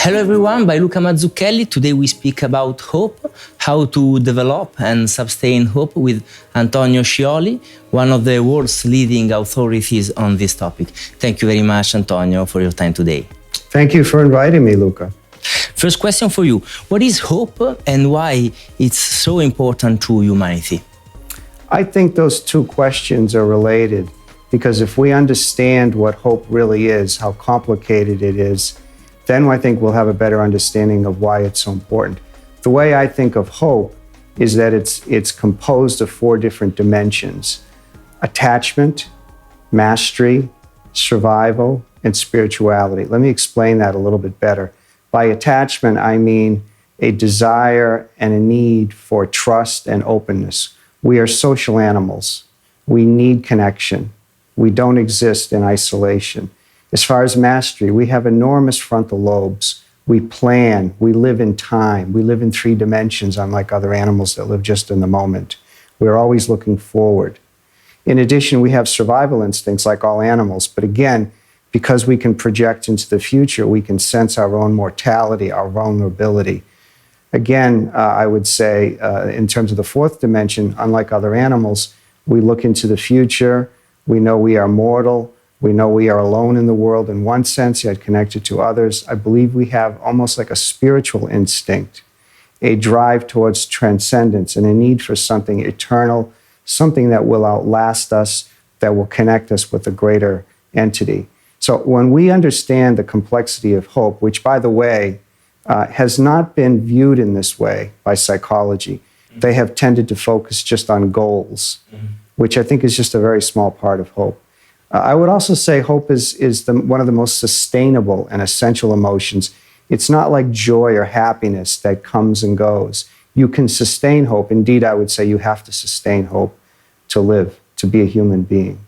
Hello everyone, by Luca Mazzucchelli. Today we speak about hope, how to develop and sustain hope with Anthony Scioli, one of the world's leading authorities on this topic. Thank you very much, Antonio, for your time today. Thank you for inviting me, Luca. First question for you. What is hope and why it's so important to humanity? I think those two questions are related because if we understand what hope really is, how complicated it is, then I think we'll have a better understanding of why it's so important. The way I think of hope is that it's composed of four different dimensions: attachment, mastery, survival, and spirituality. Let me explain that a little bit better. By attachment, I mean a desire and a need for trust and openness. We are social animals. We need connection. We don't exist in isolation. As far as mastery, we have enormous frontal lobes. We plan, we live in time, we live in three dimensions, unlike other animals that live just in the moment. We're always looking forward. In addition, we have survival instincts like all animals, but again, because we can project into the future, we can sense our own mortality, our vulnerability. Again, I would say, in terms of the fourth dimension, unlike other animals, we look into the future, we know we are mortal, we know we are alone in the world in one sense, yet connected to others. I believe we have almost like a spiritual instinct, a drive towards transcendence and a need for something eternal, something that will outlast us, that will connect us with a greater entity. So when we understand the complexity of hope, which, by the way, has not been viewed in this way by psychology, they have tended to focus just on goals, which I think is just a very small part of hope. I would also say hope is one of the most sustainable and essential emotions. It's not like joy or happiness that comes and goes. You can sustain hope. Indeed, I would say you have to sustain hope to live, to be a human being.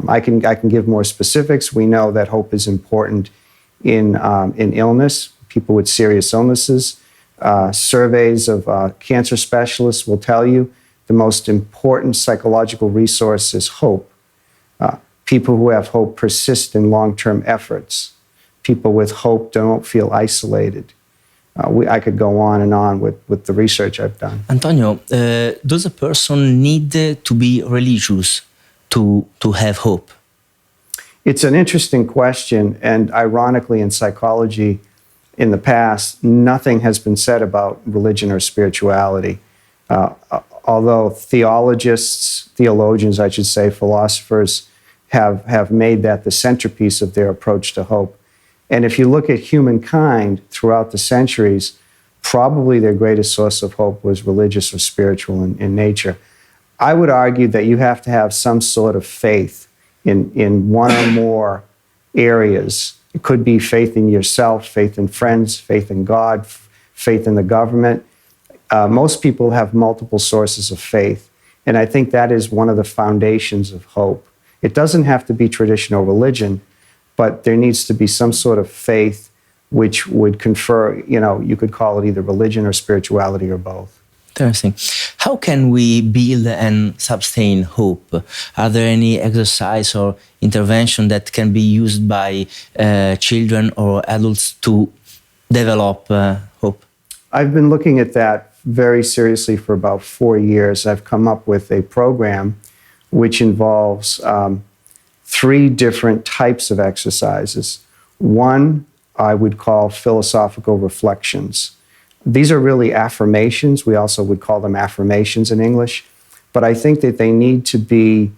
I can give more specifics. We know that hope is important in illness, people with serious illnesses. Surveys of cancer specialists will tell you the most important psychological resource is hope. People who have hope persist in long-term efforts. People with hope don't feel isolated. I could go on and on with the research I've done. Antonio, does a person need to be religious to have hope? It's an interesting question, and ironically in psychology, in the past, nothing has been said about religion or spirituality. Although theologians, I should say, philosophers, have made that the centerpiece of their approach to hope. And if you look at humankind throughout the centuries, probably their greatest source of hope was religious or spiritual in nature. I would argue that you have to have some sort of faith in one or more areas. It could be faith in yourself, faith in friends, faith in God, faith in the government. Most people have multiple sources of faith, and I think that is one of the foundations of hope. It doesn't have to be traditional religion, but there needs to be some sort of faith which would confer, you could call it either religion or spirituality or both. Interesting. How can we build and sustain hope? Are there any exercise or intervention that can be used by children or adults to develop hope? I've been looking at that very seriously for about 4 years. I've come up with a program which involves 3 different types of exercises. One I would call philosophical reflections. These are really affirmations. We also would call them affirmations in English. But I think that they need to be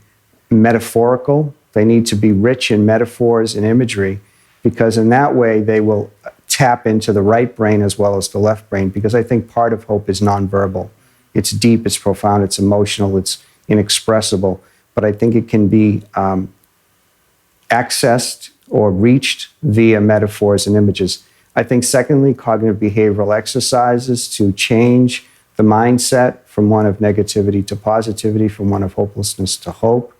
metaphorical. They need to be rich in metaphors and imagery, because in that way they will tap into the right brain as well as the left brain, because I think part of hope is nonverbal. It's deep, it's profound, it's emotional, it's inexpressible. But I think it can be accessed or reached via metaphors and images. I think, secondly, cognitive behavioral exercises to change the mindset from one of negativity to positivity, from one of hopelessness to hope.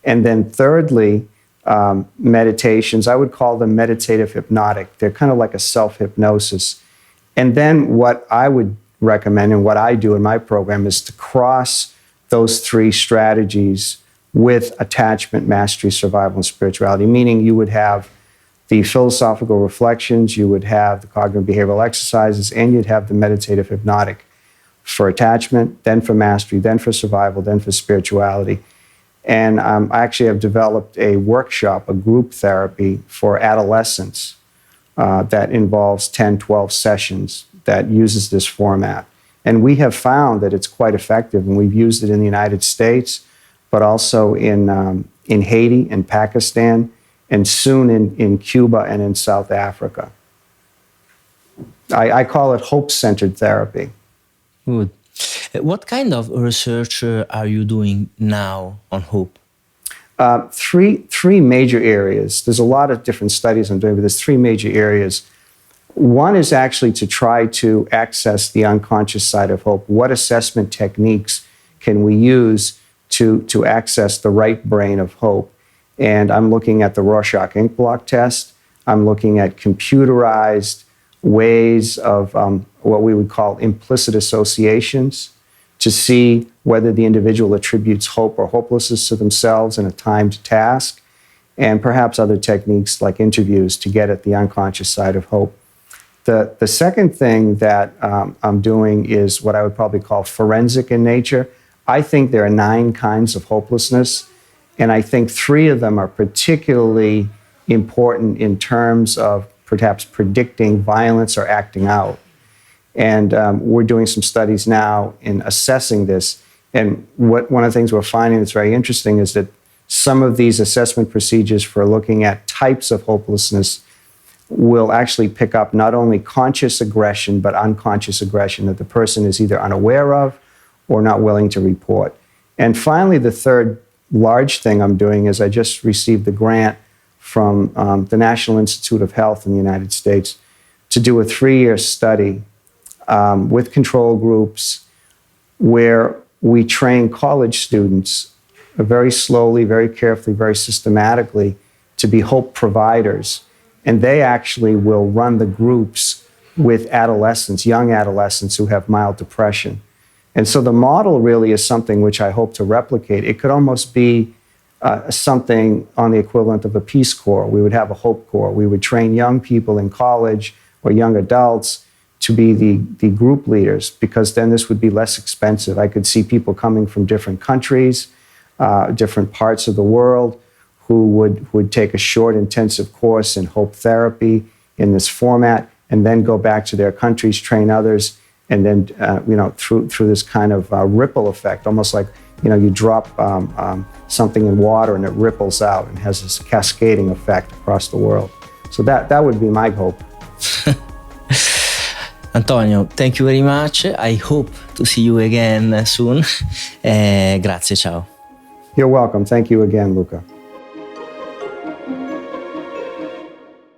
And then thirdly, meditations. I would call them meditative hypnotic. They're kind of like a self-hypnosis. And then what I would recommend and what I do in my program is to cross those 3 strategies with attachment, mastery, survival, and spirituality, meaning you would have the philosophical reflections, you would have the cognitive behavioral exercises, and you'd have the meditative hypnotic for attachment, then for mastery, then for survival, then for spirituality. And I actually have developed a workshop, a group therapy for adolescents that involves 10, 12 sessions that uses this format. And we have found that it's quite effective, and we've used it in the United States, but also in Haiti and Pakistan, and soon in Cuba and in South Africa. I call it hope-centered therapy. Good. What kind of research are you doing now on hope? Three major areas. There's a lot of different studies I'm doing, but there's three major areas. One is actually to try to access the unconscious side of hope. What assessment techniques can we use to access the right brain of hope? And I'm looking at the Rorschach ink blot test. I'm looking at computerized ways of what we would call implicit associations to see whether the individual attributes hope or hopelessness to themselves in a timed task, and perhaps other techniques like interviews to get at the unconscious side of hope. The second thing that I'm doing is what I would probably call forensic in nature. I think there are 9 kinds of hopelessness, and I think 3 of them are particularly important in terms of perhaps predicting violence or acting out. And we're doing some studies now in assessing this. And one of the things we're finding that's very interesting is that some of these assessment procedures for looking at types of hopelessness will actually pick up not only conscious aggression, but unconscious aggression that the person is either unaware of or not willing to report. And finally, the third large thing I'm doing is I just received the grant from the National Institute of Health in the United States to do a 3-year study with control groups where we train college students very slowly, very carefully, very systematically to be hope providers. And they actually will run the groups with adolescents, young adolescents who have mild depression. And so the model really is something which I hope to replicate. It could almost be something on the equivalent of a Peace Corps. We would have a Hope Corps. We would train young people in college or young adults to be the group leaders, because then this would be less expensive. I could see people coming from different countries, different parts of the world, who would take a short, intensive course in hope therapy in this format, and then go back to their countries, train others, and then through this kind of ripple effect, almost like you drop something in water and it ripples out and has this cascading effect across the world. So that would be my hope. Antonio, thank you very much. I hope to see you again soon. Grazie, ciao. You're welcome. Thank you again, Luca.